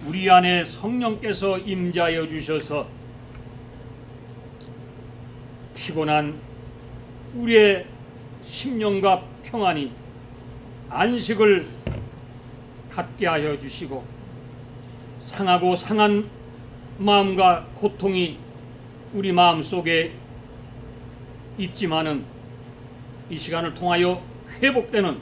우리 안에 성령께서 임재하여 주셔서 피곤한 우리의 심령과 평안이 안식을 갖게 하여 주시고, 상하고 상한 마음과 고통이 우리 마음속에 있지만은 이 시간을 통하여 회복되는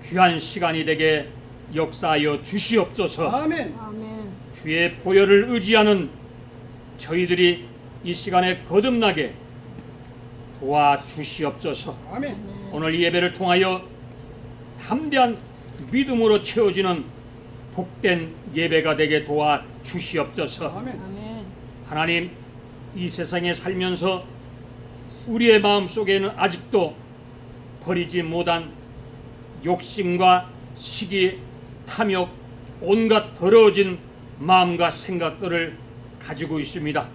귀한 시간이 되게 역사하여 주시옵소서. 아멘. 아멘. 주의 보혈을 의지하는 저희들이 이 시간에 거듭나게 도와주시옵소서. 아멘. 오늘 이 예배를 통하여 담대한 믿음으로 채워지는 복된 예배가 되게 도와주시옵소서. 아멘. 아멘. 하나님, 이 세상에 살면서 우리의 마음속에는 아직도 버리지 못한 욕심과 시기, 탐욕, 온갖 더러워진 마음과 생각들을 가지고 있습니다.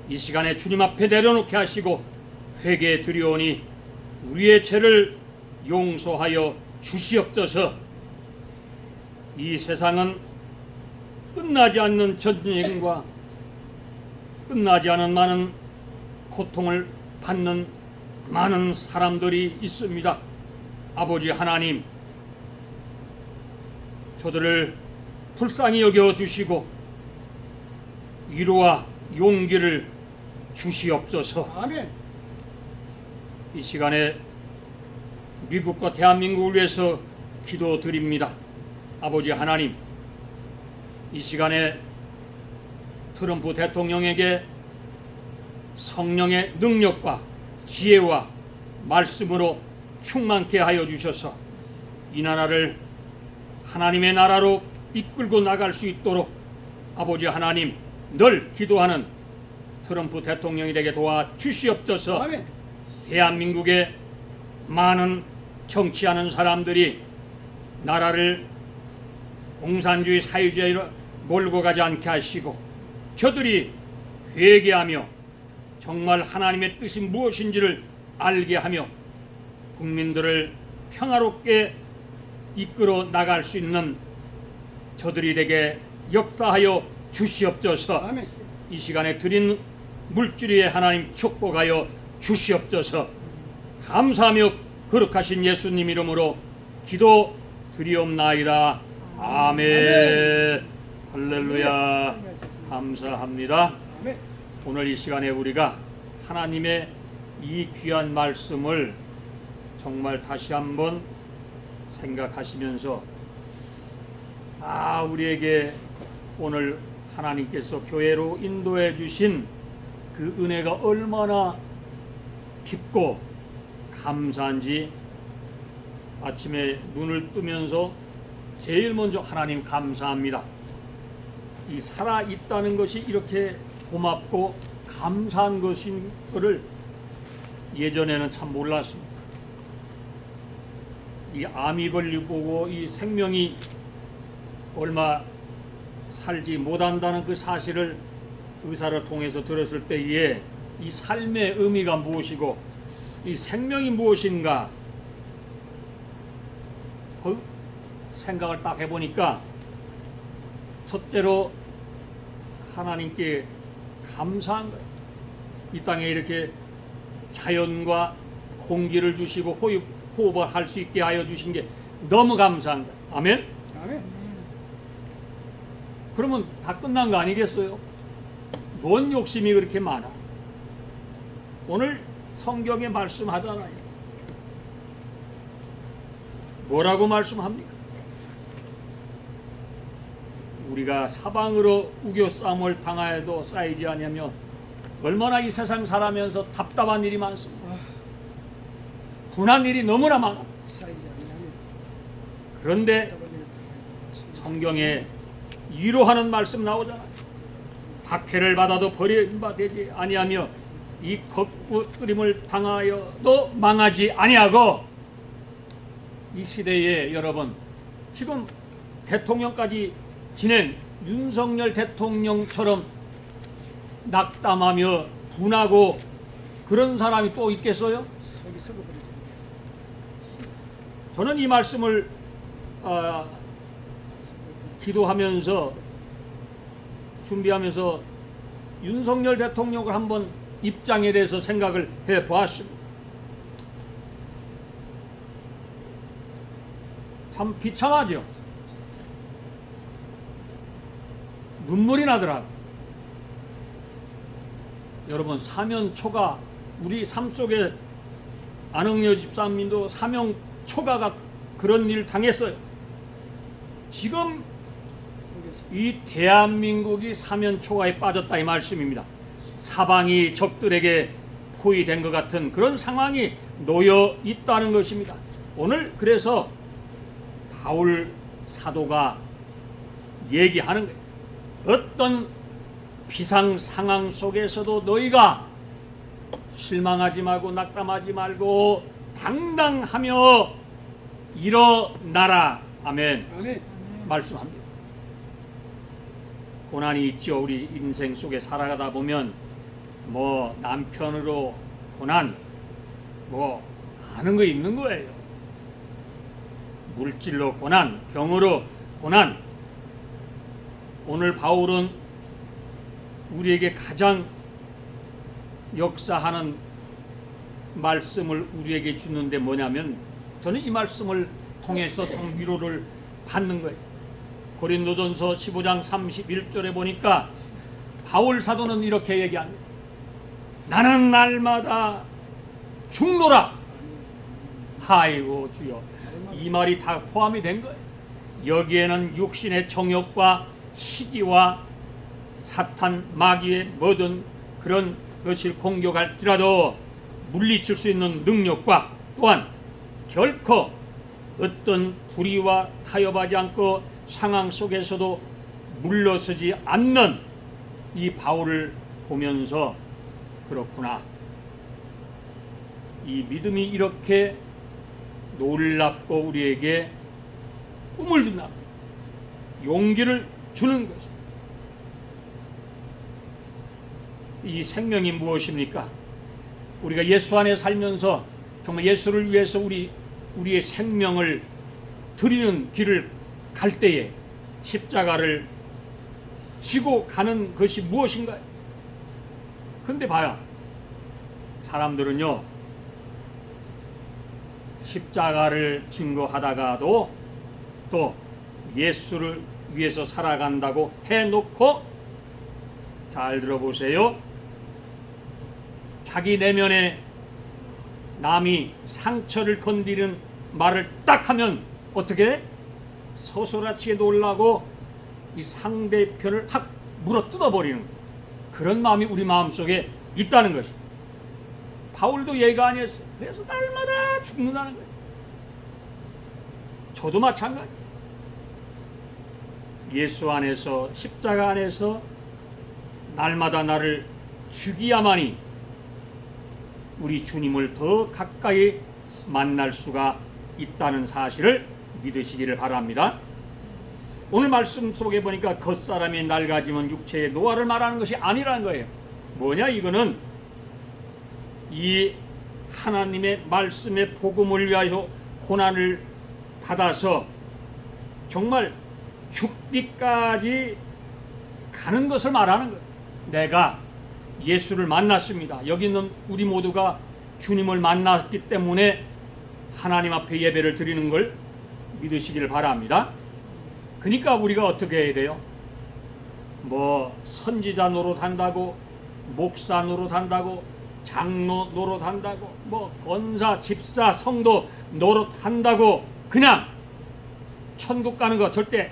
이 시간에 주님 앞에 내려놓게 하시고 회개에 드리오니 우리의 죄를 용서하여 주시옵소서. 이 세상은 끝나지 않는 전쟁과 끝나지 않은 많은 고통을 받는 많은 사람들이 있습니다. 아버지 하나님, 저들을 불쌍히 여겨 주시고 위로와 용기를 주시옵소서. 아멘. 이 시간에 미국과 대한민국을 위해서 기도드립니다. 아버지 하나님, 이 시간에 트럼프 대통령에게 성령의 능력과 지혜와 말씀으로 충만케 하여 주셔서 이 나라를 하나님의 나라로 이끌고 나갈 수 있도록 아버지 하나님 늘 기도하는 트럼프 대통령이 되게 도와주시옵소서. 아멘. 대한민국의 많은 정치하는 사람들이 나라를 공산주의 사회주의로 몰고 가지 않게 하시고 저들이 회개하며 정말 하나님의 뜻이 무엇인지를 알게 하며 국민들을 평화롭게 이끌어 나갈 수 있는 저들이 되게 역사하여 주시옵소서. 아멘. 이 시간에 드린 물질위에 하나님 축복하여 주시옵소서. 감사하며 거룩하신 예수님 이름으로 기도 드리옵나이다. 아멘. 할렐루야. 감사합니다. 아멘. 오늘 이 시간에 우리가 하나님의 이 귀한 말씀을 정말 다시 한번 생각하시면서 우리에게 오늘 하나님께서 교회로 인도해 주신 그 은혜가 얼마나 깊고 감사한지 아침에 눈을 뜨면서 제일 먼저 하나님 감사합니다. 이 살아 있다는 것이 이렇게 고맙고 감사한 것인 것을 예전에는 참 몰랐습니다. 이 암이 걸리고 이 생명이 얼마 살지 못한다는 그 사실을 의사를 통해서 들었을 때에 이 삶의 의미가 무엇이고 이 생명이 무엇인가 생각을 딱 해보니까 첫째로 하나님께 감사한 거예요. 이 땅에 이렇게 자연과 공기를 주시고 호흡을 할 수 있게 하여 주신 게 너무 감사한 거예요. 아멘? 아멘. 그러면 다 끝난 거 아니겠어요? 뭔 욕심이 그렇게 많아? 오늘 성경에 말씀하잖아요. 뭐라고 말씀합니까? 우리가 사방으로 우겨싸움을 당하여도 쌓이지 않으며 얼마나 이 세상 살아면서 답답한 일이 많습니다. 분한 일이 너무나 많아. 사이즈 아멘. 그런데 성경에 위로하는 말씀 나오잖아요. 박해를 받아도 버림받지 아니하며 이 거꾸림을 당하여도 망하지 아니하고 이 시대에 여러분 지금 대통령까지 지낸 윤석열 대통령처럼 낙담하며 분하고 그런 사람이 또 있겠어요? 속이 썩어버리고. 저는 이 말씀을 기도하면서 준비하면서 윤석열 대통령을 한번 입장에 대해서 생각을 해보았습니다. 참 비참하죠. 눈물이 나더라고요. 여러분, 사면초가 우리 삶 속에 안흥여 집사님도 사면초가가 그런 일을 당했어요. 지금 이 대한민국이 사면초가에 빠졌다 이 말씀입니다. 사방이 적들에게 포위된 것 같은 그런 상황이 놓여 있다는 것입니다. 오늘 그래서 바울 사도가 얘기하는 거예요. 어떤 비상 상황 속에서도 너희가 실망하지 말고 낙담하지 말고 당당하며 일어나라. 아멘. 아멘. 말씀합니다. 고난이 있죠. 우리 인생 속에 살아가다 보면 뭐 남편으로 고난, 뭐 하는 거 있는 거예요. 물질로 고난, 병으로 고난. 오늘 바울은 우리에게 가장 역사하는 말씀을 우리에게 주는데 뭐냐면, 저는 이 말씀을 통해서 참 위로를 받는 거예요. 고린도전서 15장 31절에 보니까 바울 사도는 이렇게 얘기합니다. 나는 날마다 죽노라. 아이고 주여, 이 말이 다 포함이 된 거예요. 여기에는 육신의 정욕과 시기와 사탄 마귀의 모든 그런 것을 공격할지라도 물리칠 수 있는 능력과 또한 결코 어떤 불의와 타협하지 않고 상황 속에서도 물러서지 않는 이 바울을 보면서 그렇구나, 이 믿음이 이렇게 놀랍고 우리에게 꿈을 준다, 용기를 주는 것이. 이 생명이 무엇입니까? 우리가 예수 안에 살면서 정말 예수를 위해서 우리의 생명을 드리는 길을 갈 때에 십자가를 지고 가는 것이 무엇인가요? 근데 봐요, 사람들은요 십자가를 증거하다가도 또 예수를 위해서 살아간다고 해놓고, 잘 들어보세요, 자기 내면에 남이 상처를 건드리는 말을 딱 하면 어떻게 돼? 서스라치게 놀라고 이 상대편을 확 물어 뜯어버리는 그런 마음이 우리 마음속에 있다는 것이. 바울도 예가 아니었어요. 그래서 날마다 죽는다는 거예요. 저도 마찬가지. 예수 안에서, 십자가 안에서 날마다 나를 죽여야만이 우리 주님을 더 가까이 만날 수가 있다는 사실을 믿으시기를 바랍니다. 오늘 말씀 속에 보니까 겉사람이 낡아지면 육체의 노화를 말하는 것이 아니라는 거예요. 뭐냐, 이거는 이 하나님의 말씀의 복음을 위하여 고난을 받아서 정말 죽기까지 가는 것을 말하는 거예요. 내가 예수를 만났습니다. 여기 있는 우리 모두가 주님을 만났기 때문에 하나님 앞에 예배를 드리는 걸 믿으시기를 바랍니다. 그러니까 우리가 어떻게 해야 돼요? 뭐 선지자 노릇한다고, 목사 노릇한다고, 장로 노릇한다고, 뭐 권사, 집사, 성도 노릇한다고 그냥 천국 가는 거 절대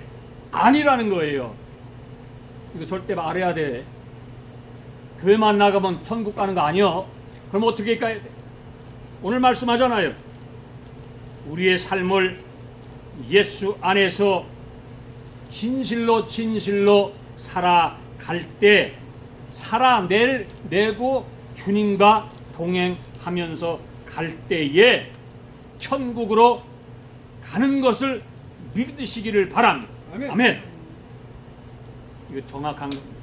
아니라는 거예요. 이거 절대 말해야 돼. 교회만 나가면 천국 가는 거 아니요. 그럼 어떻게 가야 돼? 오늘 말씀하잖아요. 우리의 삶을 예수 안에서 진실로 살아갈 때, 살아내고 주님과 동행하면서 갈 때에 천국으로 가는 것을 믿으시기를 바랍니다. 아멘. 아멘. 이거 정확한 겁니다.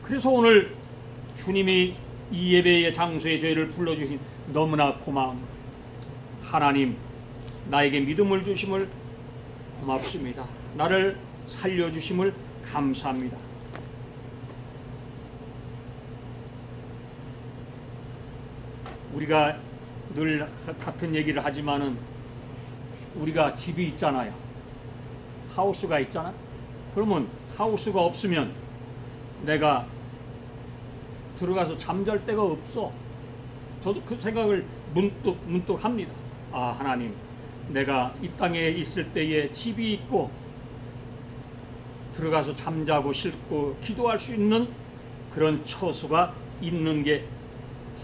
그래서 오늘 주님이 이 예배의 장소에 저희를 불러주신 너무나 고마운 하나님, 나에게 믿음을 주심을 고맙습니다. 나를 살려주심을 감사합니다. 우리가 늘 같은 얘기를 하지만은 우리가 집이 있잖아요. 하우스가 있잖아. 그러면 하우스가 없으면 내가 들어가서 잠잘 데가 없어. 저도 그 생각을 문득 합니다. 아, 하나님, 내가 이 땅에 있을 때에 집이 있고 들어가서 잠자고 쉴고 기도할 수 있는 그런 처소가 있는 게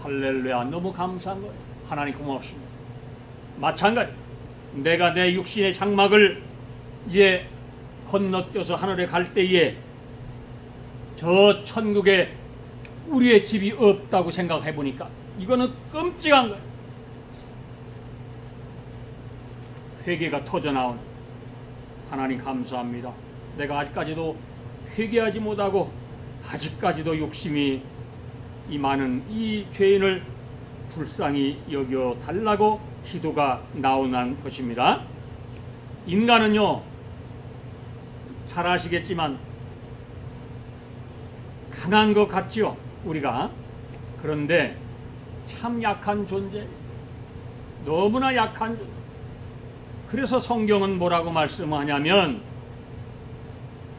할렐루야, 너무 감사한 거예요. 하나님 고맙습니다. 마찬가지, 내가 내 육신의 장막을 이제 건너뛰어서 하늘에 갈 때에 저 천국에 우리의 집이 없다고 생각해 보니까 이거는 끔찍한 거예요. 회개가 터져 나온 하나님 감사합니다. 내가 아직까지도 회개하지 못하고 아직까지도 욕심이 이 많은 이 죄인을 불쌍히 여겨 달라고 기도가 나오는 것입니다. 인간은요, 잘 아시겠지만 강한 것 같지요, 우리가. 그런데 참 약한 존재, 너무나 약한 존재. 그래서 성경은 뭐라고 말씀하냐면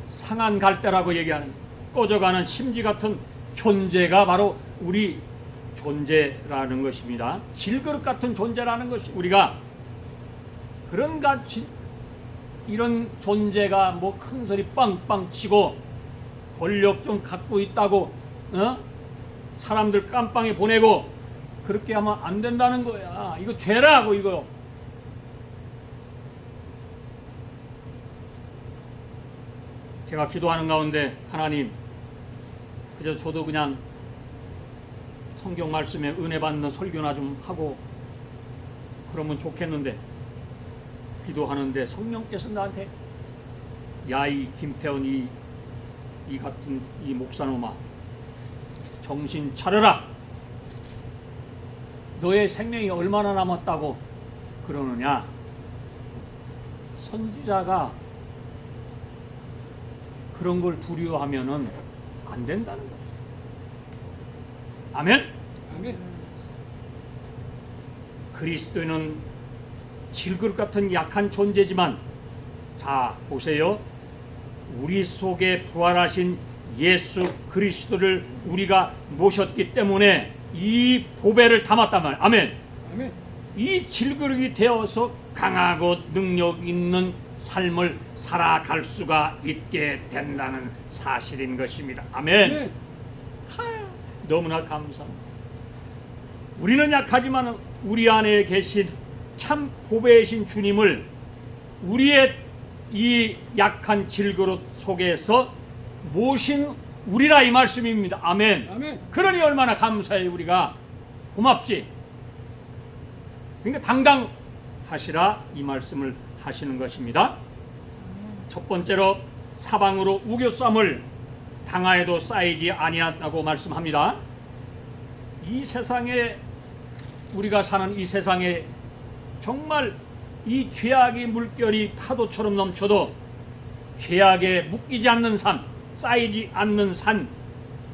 상한 갈대라고 얘기하는, 꺼져가는 심지 같은 존재가 바로 우리 존재라는 것입니다. 질그릇 같은 존재라는 것이, 우리가 그런 같이 이런 존재가 뭐 큰 소리 빵빵 치고 권력 좀 갖고 있다고 사람들 깜빵에 보내고 그렇게 하면 안 된다는 거야. 이거 죄라고. 이거 제가 기도하는 가운데 하나님, 그저 저도 그냥 성경 말씀에 은혜 받는 설교나 좀 하고 그러면 좋겠는데, 기도하는데 성령께서 나한테 야, 이 김태원 이 같은 이 목사놈아, 정신 차려라. 너의 생명이 얼마나 남았다고 그러느냐. 선지자가 그런 걸 두려워하면은 안 된다는 거죠. 아멘. 아멘. 그리스도인은 질그릇 같은 약한 존재지만, 자 보세요, 우리 속에 부활하신 예수 그리스도를 우리가 모셨기 때문에 이 보배를 담았단 말이에요. 아멘. 아멘. 이 질그릇이 되어서 강하고 능력 있는 삶을 살아갈 수가 있게 된다는 사실인 것입니다. 아멘. 아멘. 너무나 감사합니다. 우리는 약하지만 우리 안에 계신 참 보배이신 주님을 우리의 이 약한 질그릇 속에서 모신 우리라, 이 말씀입니다. 아멘. 아멘. 그러니 얼마나 감사해. 우리가 고맙지. 그러니까 당당하시라, 이 말씀을 하시는 것입니다. 첫 번째로, 사방으로 우겨쌈을 당하여도 쌓이지 아니한다고 말씀합니다. 이 세상에, 우리가 사는 이 세상에 정말 이 죄악의 물결이 파도처럼 넘쳐도 죄악에 묶이지 않는 삶, 쌓이지 않는 삶,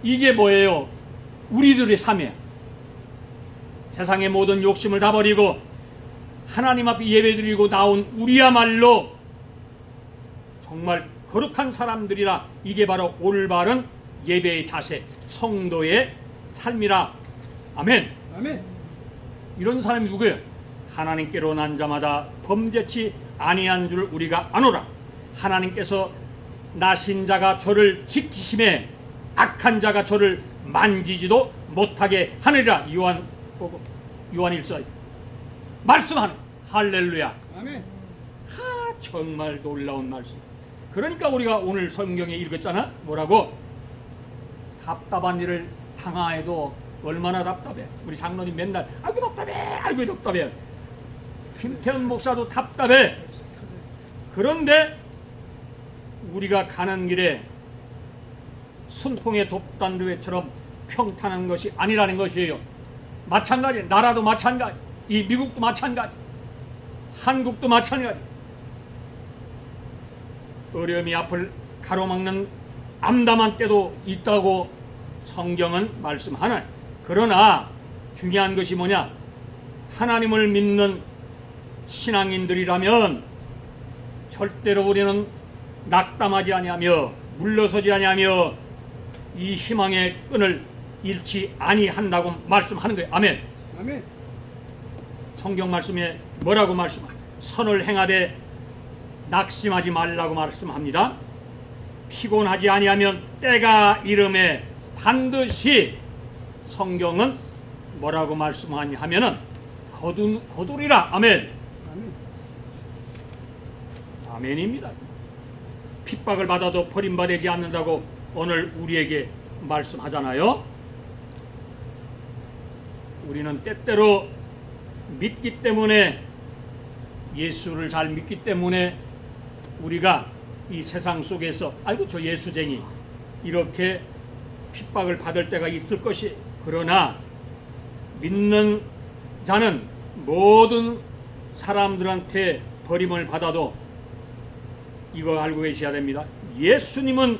이게 뭐예요? 우리들의 삶이에요. 세상의 모든 욕심을 다 버리고 하나님 앞에 예배드리고 나온 우리야말로 정말 거룩한 사람들이라, 이게 바로 올바른 예배의 자세, 성도의 삶이라. 아멘. 아멘. 이런 사람이 누구예요? 하나님께로 난 자마다 범죄치 아니한 줄 우리가 아노라. 하나님께서 나신 자가 저를 지키심에 악한 자가 저를 만지지도 못하게 하느니라. 요한 1서 말씀하는, 할렐루야. 아멘. 정말 놀라운 말씀. 그러니까 우리가 오늘 성경에 읽었잖아. 뭐라고? 답답한 일을 당하여도 얼마나 답답해. 우리 장로님 맨날 아이고 답답해, 아이고 답답해. 김태현 목사도 답답해. 그런데 우리가 가는 길에 순풍의 돛단도회처럼 평탄한 것이 아니라는 것이에요. 마찬가지, 나라도 마찬가지, 이 미국도 마찬가지, 한국도 마찬가지. 어려움이 앞을 가로막는 암담한 때도 있다고 성경은 말씀하나요? 그러나 중요한 것이 뭐냐? 하나님을 믿는 신앙인들이라면 절대로 우리는 낙담하지 아니하며 물러서지 아니하며 이 희망의 끈을 잃지 아니한다고 말씀하는 거예요. 아멘. 아멘. 성경 말씀에 뭐라고 말씀하냐? 선을 행하되 낙심하지 말라고 말씀합니다. 피곤하지 아니하면 때가 이름에 반드시 성경은 뭐라고 말씀하냐 하면은 거두리라. 아멘. 아멘. 아멘입니다. 핍박을 받아도 버림받지 않는다고 오늘 우리에게 말씀하잖아요. 우리는 때때로 믿기 때문에, 예수를 잘 믿기 때문에 우리가 이 세상 속에서 아이고 저 예수쟁이 이렇게 핍박을 받을 때가 있을 것이, 그러나 믿는 자는 모든 사람들한테 버림을 받아도 이거 알고 계셔야 됩니다. 예수님은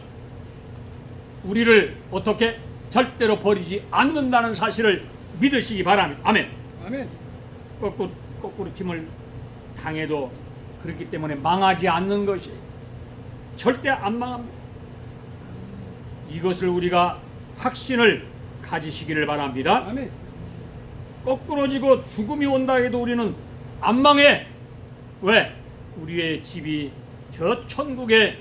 우리를 어떻게 절대로 버리지 않는다는 사실을 믿으시기 바랍니다. 아멘. 아멘. 거꾸로 팀을 당해도 그렇기 때문에 망하지 않는 것이 절대 안 망합니다. 이것을 우리가 확신을 가지시기를 바랍니다. 아멘. 거꾸로 지고 죽음이 온다 해도 우리는 안 망해. 왜? 우리의 집이 저 천국에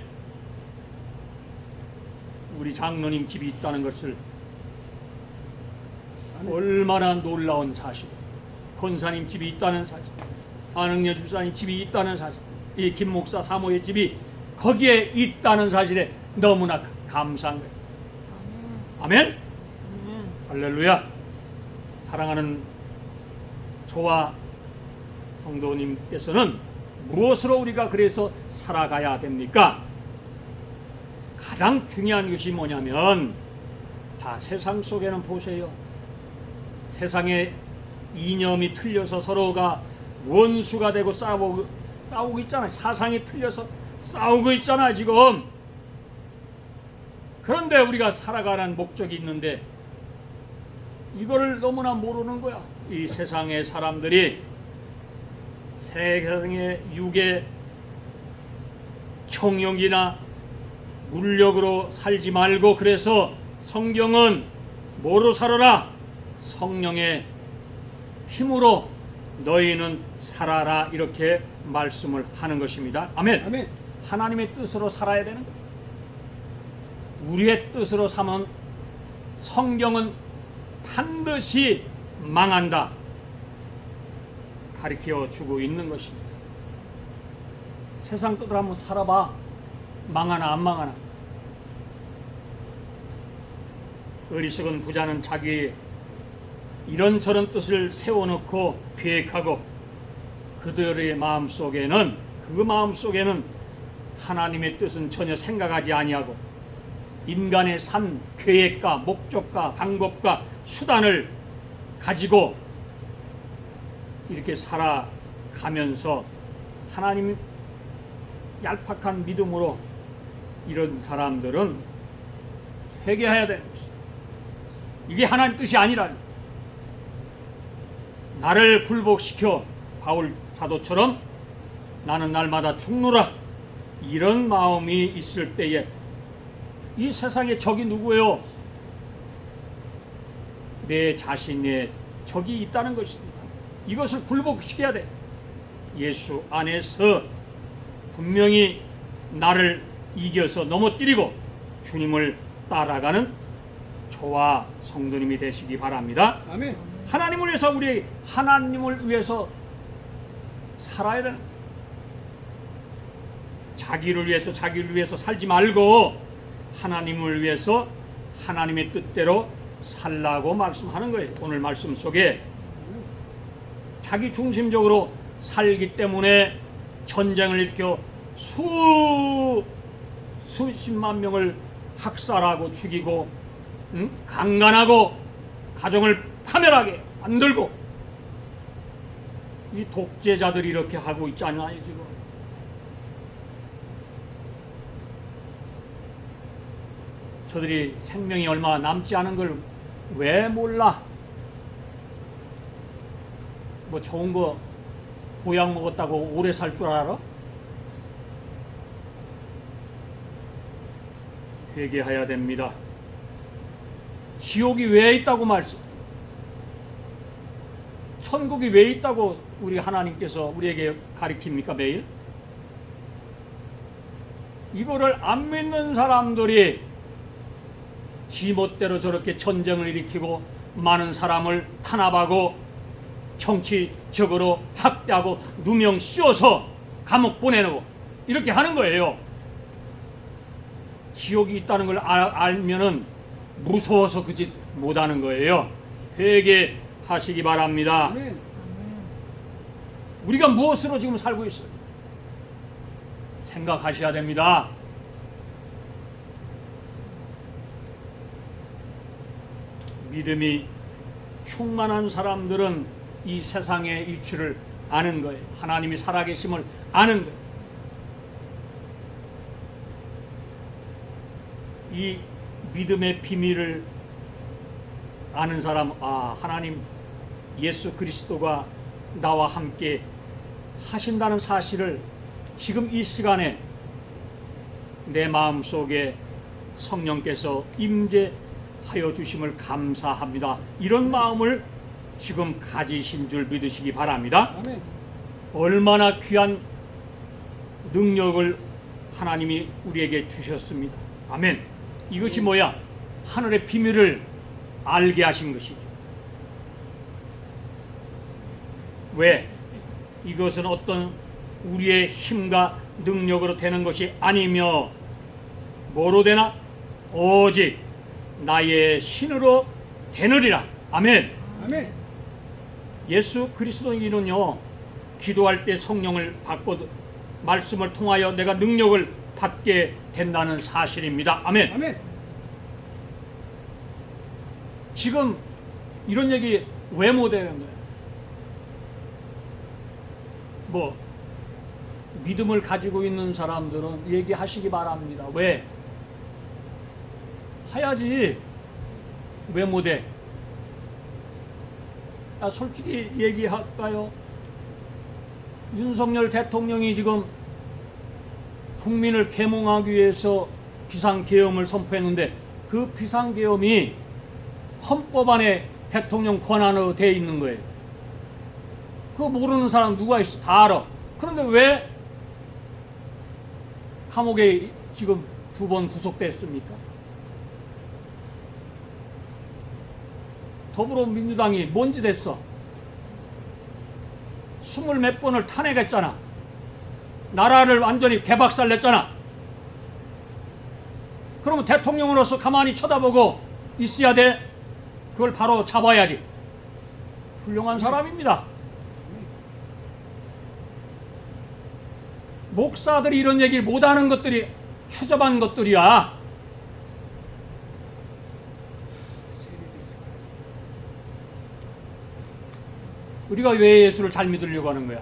우리 장로님 집이 있다는 것을 얼마나 놀라운 사실. 권사님 집이 있다는 사실, 안흥여 주사님 집이 있다는 사실, 이 김 목사 사모의 집이 거기에 있다는 사실에 너무나 감사한 거예요. 아멘. 할렐루야. 사랑하는 저와 성도님께서는 무엇으로 우리가 그래서 살아가야 됩니까? 가장 중요한 것이 뭐냐면, 자, 세상 속에는 보세요. 세상에 이념이 틀려서 서로가 원수가 되고 싸우고 있잖아요. 사상이 틀려서 싸우고 있잖아요, 지금. 그런데 우리가 살아가는 목적이 있는데 이거를 너무나 모르는 거야. 이 세상의 사람들이 세상의 육의 청욕이나 물력으로 살지 말고, 그래서 성경은 뭐로 살아라? 성령의 힘으로 너희는 살아라, 이렇게 말씀을 하는 것입니다. 아멘. 아멘. 하나님의 뜻으로 살아야 되는 거예요. 우리의 뜻으로 사면 성경은 반드시 망한다 가르쳐 주고 있는 것입니다. 세상 뜻을 한번 살아봐. 망하나 안 망하나. 어리석은 부자는 자기의 이런저런 뜻을 세워놓고 계획하고 그들의 마음속에는, 그 마음속에는 하나님의 뜻은 전혀 생각하지 아니하고 인간의 산 계획과 목적과 방법과 수단을 가지고 이렇게 살아가면서 하나님 얄팍한 믿음으로 이런 사람들은 회개해야 되는 것이죠. 이게 하나님 뜻이 아니라, 나를 굴복시켜 바울 사도처럼 나는 날마다 죽노라, 이런 마음이 있을 때에 이 세상의 적이 누구예요? 내 자신의 적이 있다는 것입니다. 이것을 굴복시켜야 돼. 예수 안에서 분명히 나를 이겨서 넘어뜨리고 주님을 따라가는 저와 성도님이 되시기 바랍니다. 아멘. 하나님을 위해서, 우리 하나님을 위해서 살아야 되는, 자기를 위해서 살지 말고 하나님을 위해서 하나님의 뜻대로 살라고 말씀하는 거예요. 오늘 말씀 속에 자기 중심적으로 살기 때문에 전쟁을 일으켜 수십만 명을 학살하고 죽이고, 강간하고 가정을 파멸하게 만들고, 이 독재자들이 이렇게 하고 있지 않나요 지금? 저들이 생명이 얼마 남지 않은 걸 왜 몰라? 뭐 좋은 거 보약 먹었다고 오래 살 줄 알아? 회개해야 됩니다. 지옥이 왜 있다고 말씀? 천국이 왜 있다고 우리 하나님께서 우리에게 가르칩니까 매일? 이거를 안 믿는 사람들이 지멋대로 저렇게 전쟁을 일으키고 많은 사람을 탄압하고 정치적으로 학대하고 누명 씌워서 감옥 보내놓고 이렇게 하는 거예요. 지옥이 있다는 걸 알면은 무서워서 그 짓 못하는 거예요. 회개하시기 바랍니다. 아멘. 우리가 무엇으로 지금 살고 있어요? 생각하셔야 됩니다. 믿음이 충만한 사람들은 이 세상의 이치를 아는 거예요. 하나님이 살아계심을 아는 거예요. 이 믿음의 비밀을 아는 사람, 하나님 예수 그리스도가 나와 함께 하신다는 사실을 지금 이 시간에 내 마음속에 성령께서 임재하여 주심을 감사합니다. 이런 마음을 지금 가지신 줄 믿으시기 바랍니다. 아멘. 얼마나 귀한 능력을 하나님이 우리에게 주셨습니다. 아멘. 이것이 뭐야? 하늘의 비밀을 알게 하신 것이죠. 왜? 이것은 어떤 우리의 힘과 능력으로 되는 것이 아니며 뭐로 되나? 오직 나의 신으로 되느리라. 아멘. 아멘. 예수 그리스도인은요, 기도할 때 성령을 받고 말씀을 통하여 내가 능력을 받게 된다는 사실입니다. 아멘. 아멘. 지금 이런 얘기 왜 못하는 거예요? 뭐 믿음을 가지고 있는 사람들은 얘기하시기 바랍니다. 왜? 해야지. 왜 못해? 솔직히 얘기할까요? 윤석열 대통령이 지금 국민을 계몽하기 위해서 비상계엄을 선포했는데 그 비상계엄이 헌법 안에 대통령 권한으로 되어 있는 거예요. 그거 모르는 사람 누가 있어? 다 알아. 그런데 왜 감옥에 지금 2번 구속됐습니까? 더불어민주당이 뭔지 됐어. 20몇 번을 탄핵했잖아. 나라를 완전히 개박살냈잖아. 그러면 대통령으로서 가만히 쳐다보고 있어야 돼? 그걸 바로 잡아야지. 훌륭한 사람입니다. 목사들이 이런 얘기를 못하는 것들이 추접한 것들이야. 우리가 왜 예수를 잘 믿으려고 하는 거야?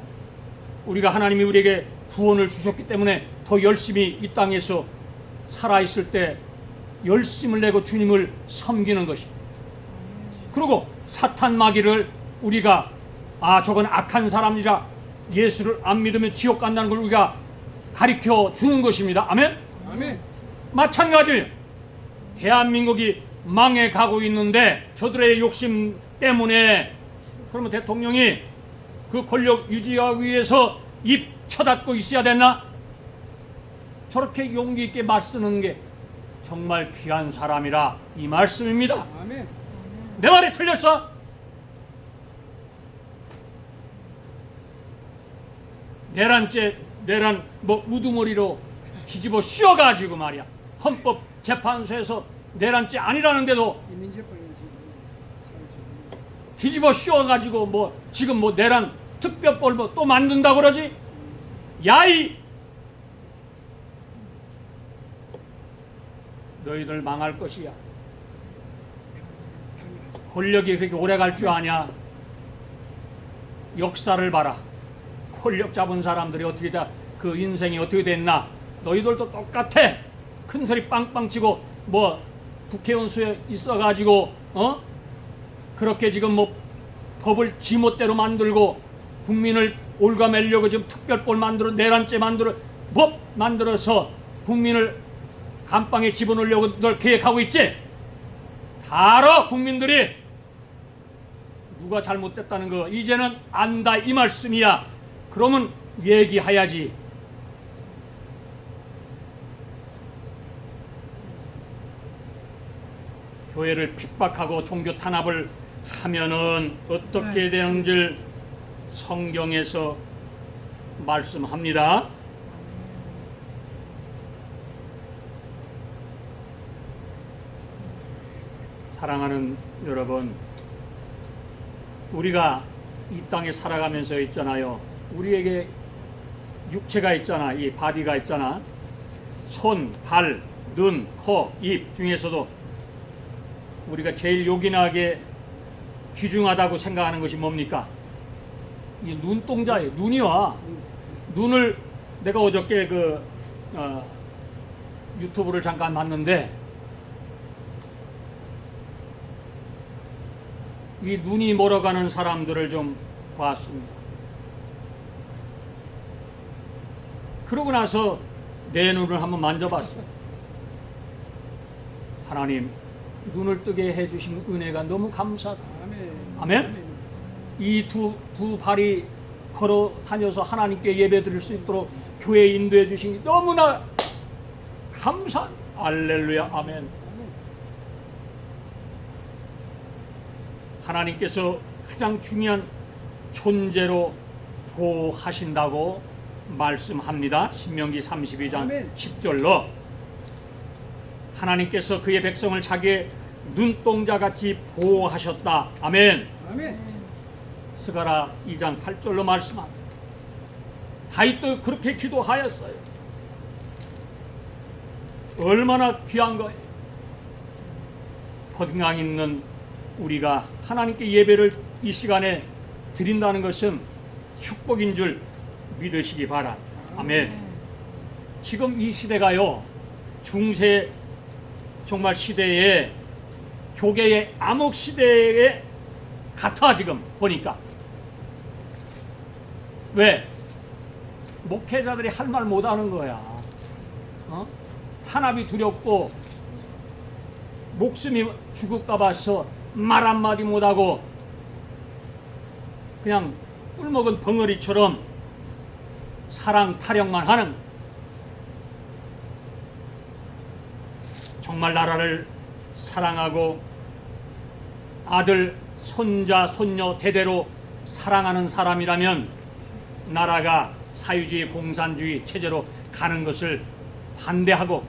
우리가 하나님이 우리에게 구원을 주셨기 때문에 더 열심히 이 땅에서 살아있을 때 열심을 내고 주님을 섬기는 것이. 그리고 사탄 마귀를 우리가 저건 악한 사람이라 예수를 안 믿으면 지옥 간다는 걸 우리가 가르쳐 주는 것입니다. 아멘? 아멘. 마찬가지. 대한민국이 망해가고 있는데 저들의 욕심 때문에 그러면 대통령이 그 권력 유지하기 위해서 입 쳐닫고 있어야 됐나? 저렇게 용기 있게 맞서는 게 정말 귀한 사람이라 이 말씀입니다. 아멘. 내 말이 틀렸어? 내란 뭐 우두머리로 뒤집어 씌워가지고 말이야. 헌법재판소에서 내란죄 아니라는데도 이민재판이 지금 뒤집어 씌워가지고 뭐 지금 뭐 내란 특별법 뭐 또 만든다고 그러지? 야이! 너희들 망할 것이야. 권력이 그렇게 오래 갈 줄 아냐? 역사를 봐라. 권력 잡은 사람들이 어떻게 다 그 인생이 어떻게 됐나? 너희들도 똑같아. 큰 소리 빵빵 치고 뭐 국회의원 수에 있어가지고 그렇게 지금 뭐 법을 지멋대로 만들고 국민을 올가매려고 지금 특별법 만들어 내란죄 만들어 법 만들어서 국민을 감방에 집어넣으려고 널 계획하고 있지? 다 알아 국민들이 누가 잘못됐다는 거 이제는 안다 이 말씀이야. 그러면 얘기해야지. 교회를 핍박하고 종교 탄압을 하면은 어떻게 되는 줄 성경에서 말씀합니다. 사랑하는 여러분, 우리가 이 땅에 살아가면서 있잖아요. 우리에게 육체가 있잖아. 이 바디가 있잖아. 손, 발, 눈, 코, 입 중에서도 우리가 제일 요긴하게 귀중하다고 생각하는 것이 뭡니까? 이 눈동자예요. 눈이야. 눈을 내가 어저께 유튜브를 잠깐 봤는데 이 눈이 멀어가는 사람들을 좀 봤습니다. 그러고 나서 내 눈을 한번 만져봤어요. 하나님, 눈을 뜨게 해주신 은혜가 너무 감사하다. 아멘? 이 두 발이 걸어 다녀서 하나님께 예배 드릴 수 있도록 교회에 인도해 주시니 너무나 감사. 알렐루야. 아멘. 하나님께서 가장 중요한 존재로 보호하신다고 말씀합니다. 신명기 32장 아멘. 10절로 하나님께서 그의 백성을 자기의 눈동자같이 보호하셨다. 아멘. 아멘. 스가랴 2장 8절로 말씀합니다. 다윗도 그렇게 기도하였어요. 얼마나 귀한 거예요. 건강 있는 우리가 하나님께 예배를 이 시간에 드린다는 것은 축복인 줄 믿으시기 바랍니다. 아멘. 지금 이 시대가요, 중세 정말 시대에 교계의 암흑 시대에 같아. 지금 보니까 왜? 목회자들이 할 말 못하는 거야. 탄압이 두렵고 목숨이 죽을까 봐서 말 한마디 못하고 그냥 꿀먹은 벙어리처럼 사랑 타령만 하는, 정말 나라를 사랑하고 아들, 손자, 손녀 대대로 사랑하는 사람이라면 나라가 사회주의, 공산주의 체제로 가는 것을 반대하고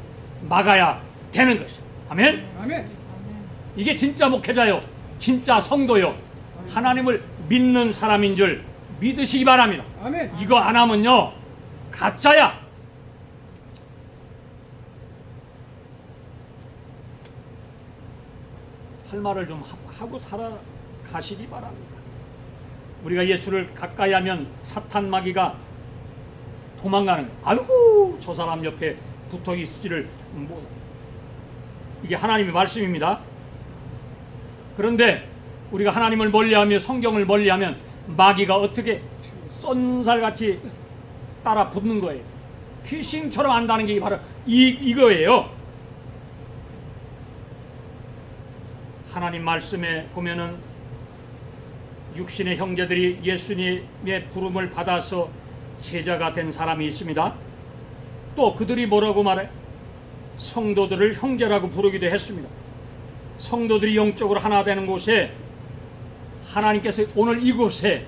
막아야 되는 것이야. 아멘? 아멘. 이게 진짜 목회자요, 진짜 성도요, 하나님을 믿는 사람인 줄 믿으시기 바랍니다. 아멘. 이거 안 하면요 가짜야. 할 말을 좀 하고 살아가시기 바랍니다. 우리가 예수를 가까이 하면 사탄 마귀가 도망가는, 아이고 저 사람 옆에 붙어 있지를 뭐, 이게 하나님의 말씀입니다. 그런데 우리가 하나님을 멀리하며 성경을 멀리하면 마귀가 어떻게 쏜살같이 따라 붙는 거예요. 귀신처럼 안다는 게 바로 이거예요. 하나님 말씀에 보면은 육신의 형제들이 예수님의 부름을 받아서 제자가 된 사람이 있습니다. 또 그들이 뭐라고 말해? 성도들을 형제라고 부르기도 했습니다. 성도들이 영적으로 하나 되는 곳에 하나님께서 오늘 이곳에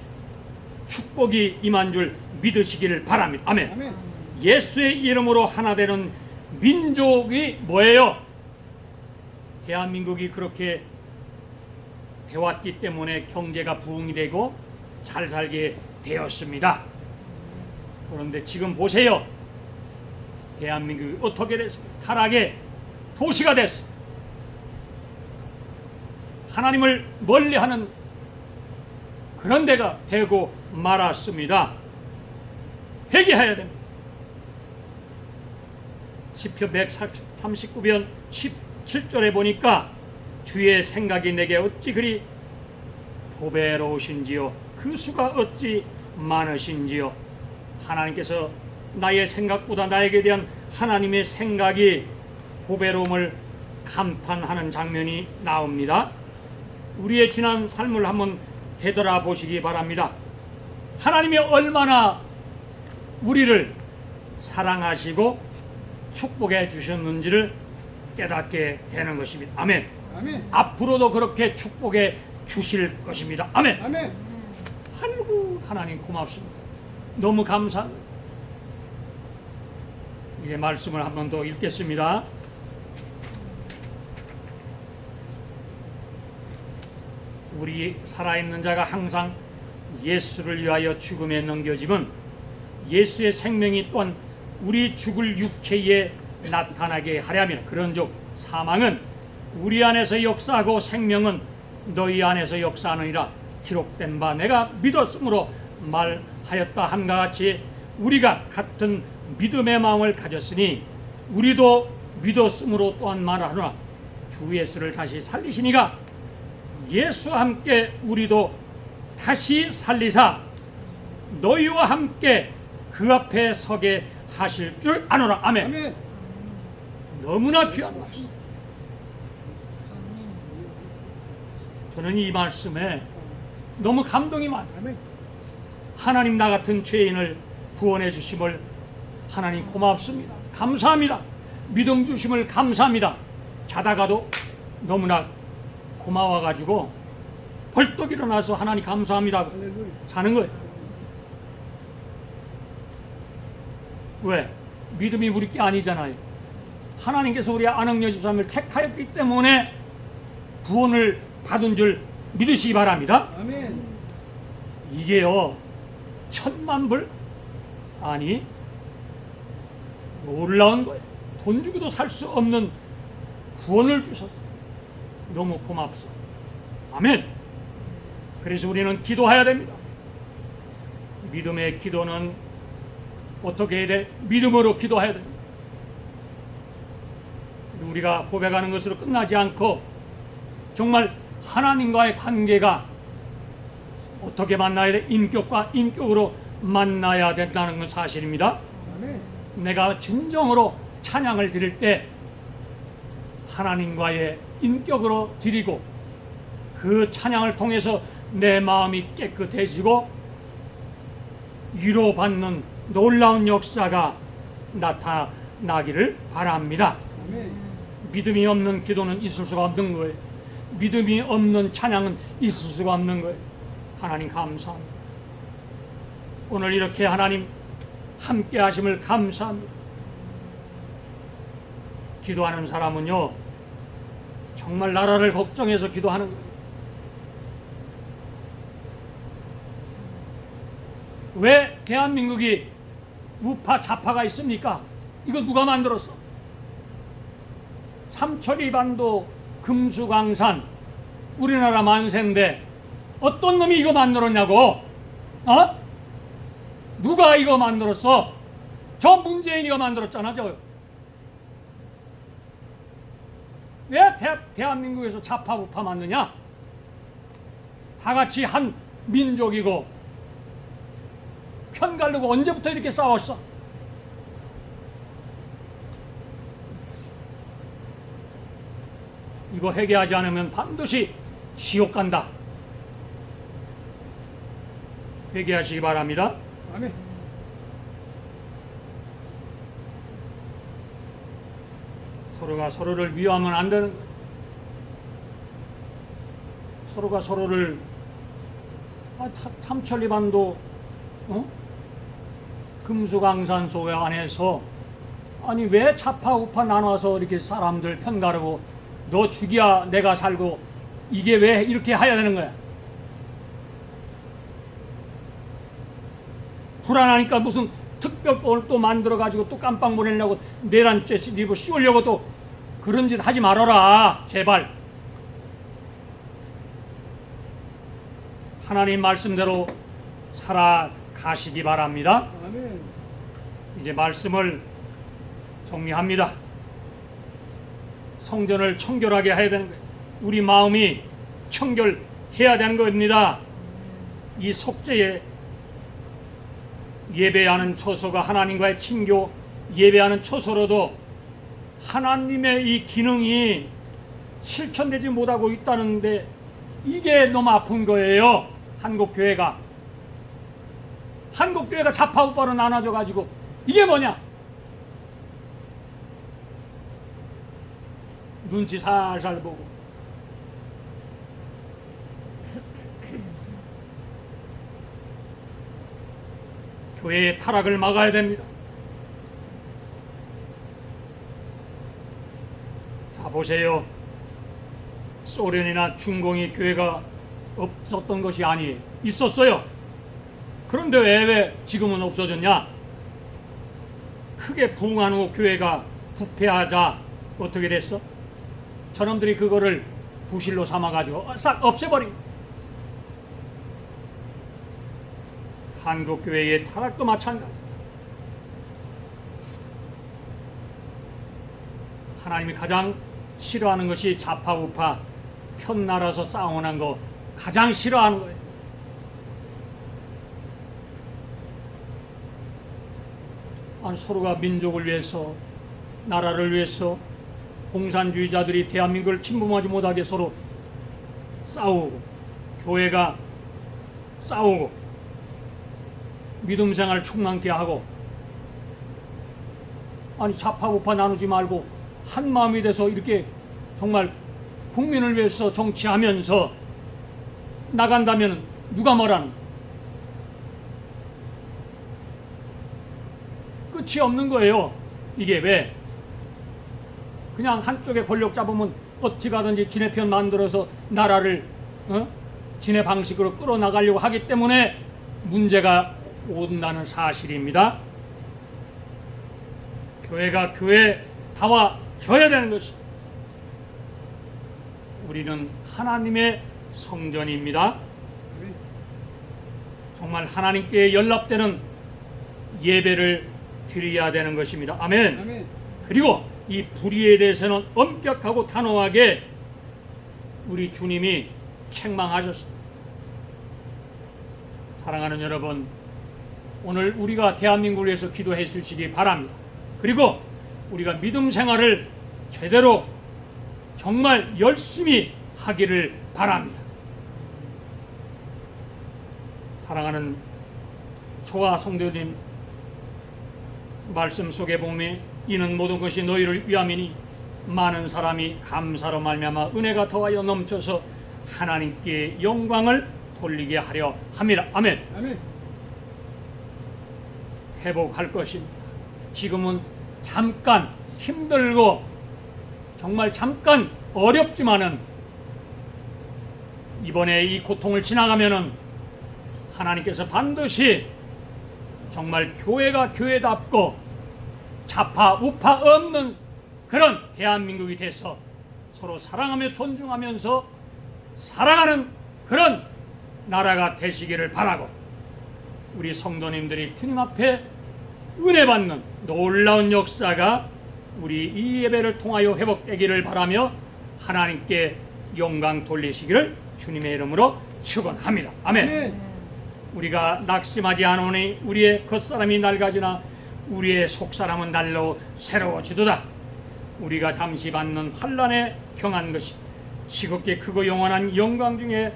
축복이 임한 줄 믿으시기를 바랍니다. 아멘. 아멘. 예수의 이름으로 하나 되는 민족이 뭐예요? 대한민국이 그렇게 되었기 때문에 경제가 부흥이 되고 잘 살게 되었습니다. 그런데 지금 보세요. 대한민국이 어떻게 됐습니까? 타락의 도시가 됐습니다. 하나님을 멀리하는 그런 데가 되고 말았습니다. 회개해야 됩니다. 시편 139편 7절에 보니까 주의 생각이 내게 어찌 그리 보배로우신지요 그 수가 어찌 많으신지요. 하나님께서 나의 생각보다 나에게 대한 하나님의 생각이 보배로움을 감탄하는 장면이 나옵니다. 우리의 지난 삶을 한번 되돌아보시기 바랍니다. 하나님이 얼마나 우리를 사랑하시고 축복해 주셨는지를 깨닫게 되는 것입니다. 아멘. 아멘. 앞으로도 그렇게 축복해 주실 것입니다. 아멘. 아멘. 아이고 하나님 고맙습니다. 너무 감사합니다. 이제 말씀을 한 번 더 읽겠습니다. 우리 살아있는 자가 항상 예수를 위하여 죽음에 넘겨짐은 예수의 생명이 또한 우리 죽을 육체에 나타나게 하려면, 그런즉 사망은 우리 안에서 역사하고 생명은 너희 안에서 역사하느니라 기록된 바 내가 믿었으므로 말하였다 함과 같이 우리가 같은 믿음의 마음을 가졌으니 우리도 믿었으므로 또한 말하노라 주 예수를 다시 살리시니가 예수와 함께 우리도 다시 살리사 너희와 함께 그 앞에 서게 하실 줄 아노라. 아멘. 아멘. 너무나 귀한 말씀. 저는 이 말씀에 너무 감동이 많아요. 아멘. 하나님 나 같은 죄인을 구원해 주심을 하나님 고맙습니다. 감사합니다. 믿음 주심을 감사합니다. 자다가도 너무나 고마워가지고 벌떡 일어나서 하나님 감사합니다 하고 할렐루야. 사는 거예요. 왜? 믿음이 우리 게 아니잖아요. 하나님께서 우리 안흥여 집사님을 택하였기 때문에 구원을 받은 줄 믿으시기 바랍니다. 아멘. 이게요 1,000,000불? 아니 놀라운 거예요. 돈 주고도 살 수 없는 구원을 주셨어요. 너무 고맙소. 아멘. 그래서 우리는 기도해야 됩니다. 믿음의 기도는 어떻게 해야 돼? 믿음으로 기도해야 됩니다. 우리가 고백하는 것으로 끝나지 않고 정말 하나님과의 관계가 어떻게 만나야 돼? 인격과 인격으로 만나야 된다는 건 사실입니다. 아멘. 내가 진정으로 찬양을 드릴 때 하나님과의 인격으로 드리고 그 찬양을 통해서 내 마음이 깨끗해지고 위로받는 놀라운 역사가 나타나기를 바랍니다. 아멘. 믿음이 없는 기도는 있을 수가 없는 거예요. 믿음이 없는 찬양은 있을 수가 없는 거예요. 하나님 감사합니다. 오늘 이렇게 하나님 함께 하심을 감사합니다. 기도하는 사람은요 정말 나라를 걱정해서 기도하는 거예요. 왜 대한민국이 우파 좌파가 있습니까? 이거 누가 만들었어? 삼천리반도 금수강산 우리나라 만세인데 어떤 놈이 이거 만들었냐고? 어? 누가 이거 만들었어? 저 문재인이가 만들었잖아. 왜 대한민국에서 좌파 우파 만드냐? 다 같이 한 민족이고 편 가르고 언제부터 이렇게 싸웠어? 이거 회개하지 않으면 반드시 지옥 간다. 회개하시기 바랍니다. 아멘. 서로가 서로를 미워하면 안 되는 거예요. 서로가 서로를 탐천리반도 금수강산소 안에서 아니 왜 좌파 우파 나눠서 이렇게 사람들 편가르고 너 죽이야 내가 살고 이게 왜 이렇게 해야 되는 거야? 불안하니까 무슨 특별법을 또 만들어 가지고 또 깜빵 보내려고 내란죄 씌우고 씌우려고 또 그런 짓 하지 말아라 제발. 하나님 말씀대로 살아가시기 바랍니다. 아멘. 이제 말씀을 정리합니다. 성전을 청결하게 해야 되는 거예요. 우리 마음이 청결해야 되는 겁니다. 이 속죄에 예배하는 처소가 하나님과의 친교, 예배하는 처소로도 하나님의 이 기능이 실천되지 못하고 있다는데 이게 너무 아픈 거예요. 한국교회가 좌파우파로 나눠져 가지고 이게 뭐냐? 눈치 살살 보고 교회의 타락을 막아야 됩니다. 자, 보세요. 소련이나 중공이 교회가 없었던 것이 아니에요. 있었어요. 그런데 왜 지금은 없어졌냐? 크게 부흥한 후 교회가 부패하자 어떻게 됐어? 저놈들이 그거를 부실로 삼아가지고 싹 없애버린. 한국교회의 타락도 마찬가지. 하나님이 가장 싫어하는 것이 좌파우파 편나라서 싸우는 거 가장 싫어하는 거예요. 아니, 서로가 민족을 위해서, 나라를 위해서 공산주의자들이 대한민국을 침범하지 못하게 서로 싸우고, 교회가 싸우고, 믿음 생활 충만케 하고, 아니 좌파우파 나누지 말고 한 마음이 돼서 이렇게 정말 국민을 위해서 정치하면서 나간다면 누가 뭐라는, 끝이 없는 거예요. 이게 왜? 그냥 한쪽에 권력 잡으면 어떻게 가든지 지네 편 만들어서 나라를 지네 방식으로 끌어나가려고 하기 때문에 문제가 온다는 사실입니다. 교회가 교회다워져야 되는 것이, 우리는 하나님의 성전입니다. 정말 하나님께 연락되는 예배를 드려야 되는 것입니다. 아멘. 아멘. 그리고 이 불의에 대해서는 엄격하고 단호하게 우리 주님이 책망하셨습니다. 사랑하는 여러분, 오늘 우리가 대한민국을 위해서 기도해 주시기 바랍니다. 그리고 우리가 믿음 생활을 제대로 정말 열심히 하기를 바랍니다. 사랑하는 초아 성도님, 말씀 속에 보면 이는 모든 것이 너희를 위함이니 많은 사람이 감사로 말미암아 은혜가 더하여 넘쳐서 하나님께 영광을 돌리게 하려 함이라. 아멘. 아멘. 회복할 것입니다. 지금은 잠깐 힘들고 정말 잠깐 어렵지만은 이번에 이 고통을 지나가면은 하나님께서 반드시 정말 교회가 교회답고 좌파 우파 없는 그런 대한민국이 돼서 서로 사랑하며 존중하면서 살아가는 그런 나라가 되시기를 바라고, 우리 성도님들이 주님 앞에 은혜 받는 놀라운 역사가 우리 이 예배를 통하여 회복되기를 바라며 하나님께 영광 돌리시기를 주님의 이름으로 축원합니다. 아멘. 아멘. 우리가 낙심하지 않으니 우리의 겉사람이 낡아지나 우리의 속사람은 날로 새로워지도다. 우리가 잠시 받는 환난에 경한 것이 지극히 크고 영원한 영광 중에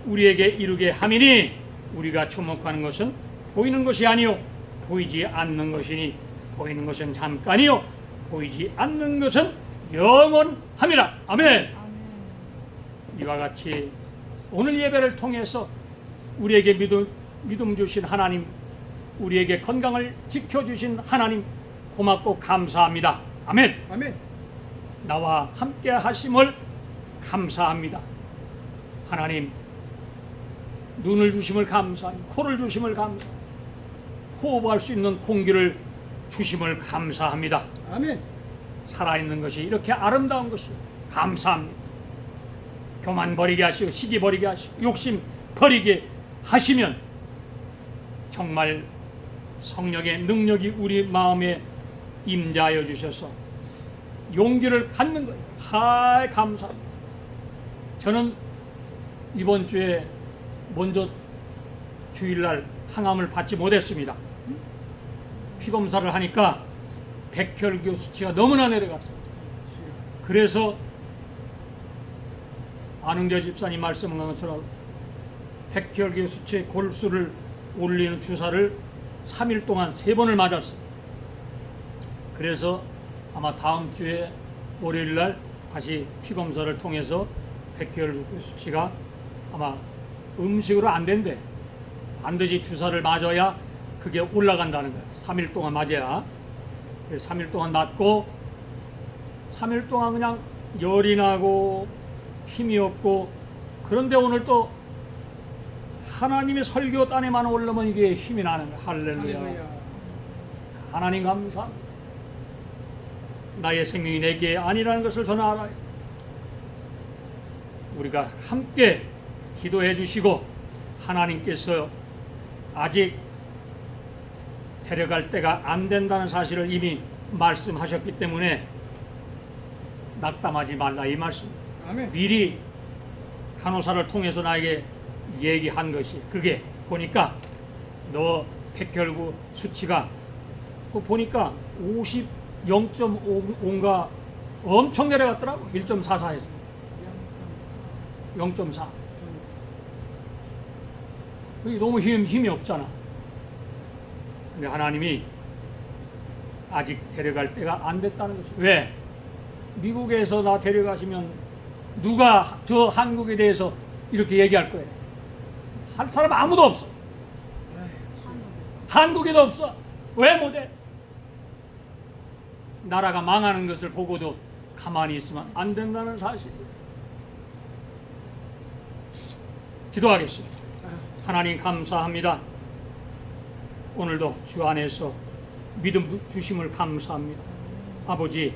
우리에게 이루게 함이니, 우리가 주목하는 것은 보이는 것이 아니요 보이지 않는 것이니, 보이는 것은 잠깐이요 보이지 않는 것은 영원함이라. 아멘. 이와 같이 오늘 예배를 통해서 우리에게 믿음 주신 하나님, 우리에게 건강을 지켜주신 하나님 고맙고 감사합니다. 아멘. 아멘. 나와 함께 하심을 감사합니다. 하나님, 눈을 주심을 감사합니다. 코를 주심을 감사합니다. 호흡할 수 있는 공기를 주심을 감사합니다. 아멘. 살아있는 것이 이렇게 아름다운 것이 감사합니다. 교만 버리게 하시고 시기 버리게 하시고 욕심 버리게 하시면 정말 성령의 능력이 우리 마음에 임자하여 주셔서 용기를 갖는 거예요. 하이 감사합니다. 저는 이번 주에 먼저 주일날 항암을 받지 못했습니다. 피검사를 하니까 백혈구 수치가 너무나 내려갔어요. 그래서 안흥재 집사님 말씀한 것처럼 백혈구 수치 골수를 올리는 주사를 3일 동안 3번을 맞았어요. 그래서 아마 다음 주에 월요일날 다시 피검사를 통해서 백혈구 수치가 아마 음식으로 안 된대. 반드시 주사를 맞아야 그게 올라간다는 거예요. 3일 동안 맞아야. 3일 동안 맞고 3일 동안 그냥 열이 나고 힘이 없고, 그런데 오늘 또 하나님의 설교 딴에만 올라면 이게 힘이 나는 거예요. 할렐루야. 하나님 감사합니다. 나의 생명이 내게 아니라는 것을 저는 알아요. 우리가 함께 기도해 주시고 하나님께서 아직 데려갈 때가 안 된다는 사실을 이미 말씀하셨기 때문에 낙담하지 말라 이 말씀. 아멘. 미리 간호사를 통해서 나에게 얘기한 것이, 그게 보니까 너 백혈구 수치가 보니까 0.5인가 엄청 내려갔더라고. 1.44에서 0.4. 그게 너무 힘이 없잖아. 근데 하나님이 아직 데려갈 때가 안 됐다는 것이. 왜? 미국에서 나 데려가시면 누가 저 한국에 대해서 이렇게 얘기할 거예요? 할 사람 아무도 없어. 한국에도 없어. 왜 못해? 나라가 망하는 것을 보고도 가만히 있으면 안 된다는 사실. 기도하겠습니다. 하나님 감사합니다. 오늘도 주 안에서 믿음 주심을 감사합니다. 아버지,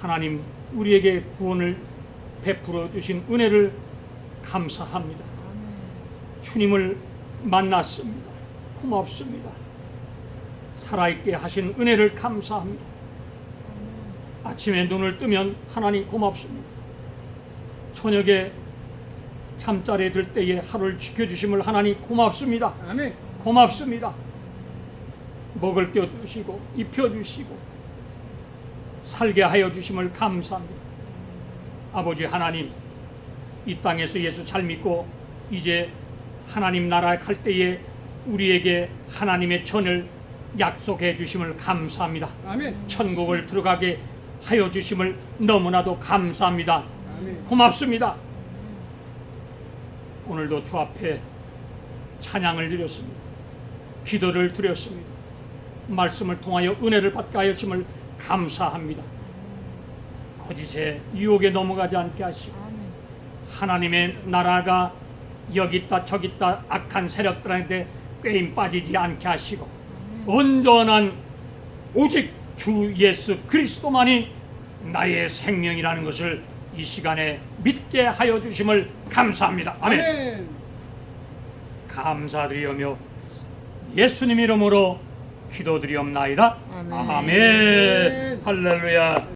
하나님 우리에게 구원을 베풀어 주신 은혜를 감사합니다. 주님을 만났습니다. 고맙습니다. 살아있게 하신 은혜를 감사합니다. 아침에 눈을 뜨면 하나님 고맙습니다. 저녁에 잠자리에 들 때에 하루를 지켜주심을 하나님 고맙습니다. 아멘. 고맙습니다. 먹을 겨 주시고 입혀 주시고 살게 하여 주심을 감사합니다. 아버지 하나님, 이 땅에서 예수 잘 믿고 이제 하나님 나라에 갈 때에 우리에게 하나님의 전을 약속해 주심을 감사합니다. 아멘. 천국을 들어가게 하여 주심을 너무나도 감사합니다. 아멘. 고맙습니다. 오늘도 주 앞에 찬양을 드렸습니다. 기도를 드렸습니다. 말씀을 통하여 은혜를 받게 하여 주심을 감사합니다. 거짓의 유혹에 넘어가지 않게 하시고 하나님의 나라가 여기 있다 저기 있다 악한 세력들한테 꿰임 빠지지 않게 하시고 온전한 오직 주 예수 그리스도만이 나의 생명이라는 것을 이 시간에 믿게 하여 주심을 감사합니다. 아멘. 아멘. 감사드리오며 예수님 이름으로 기도드리옵나이다. 아멘. 아멘. 할렐루야.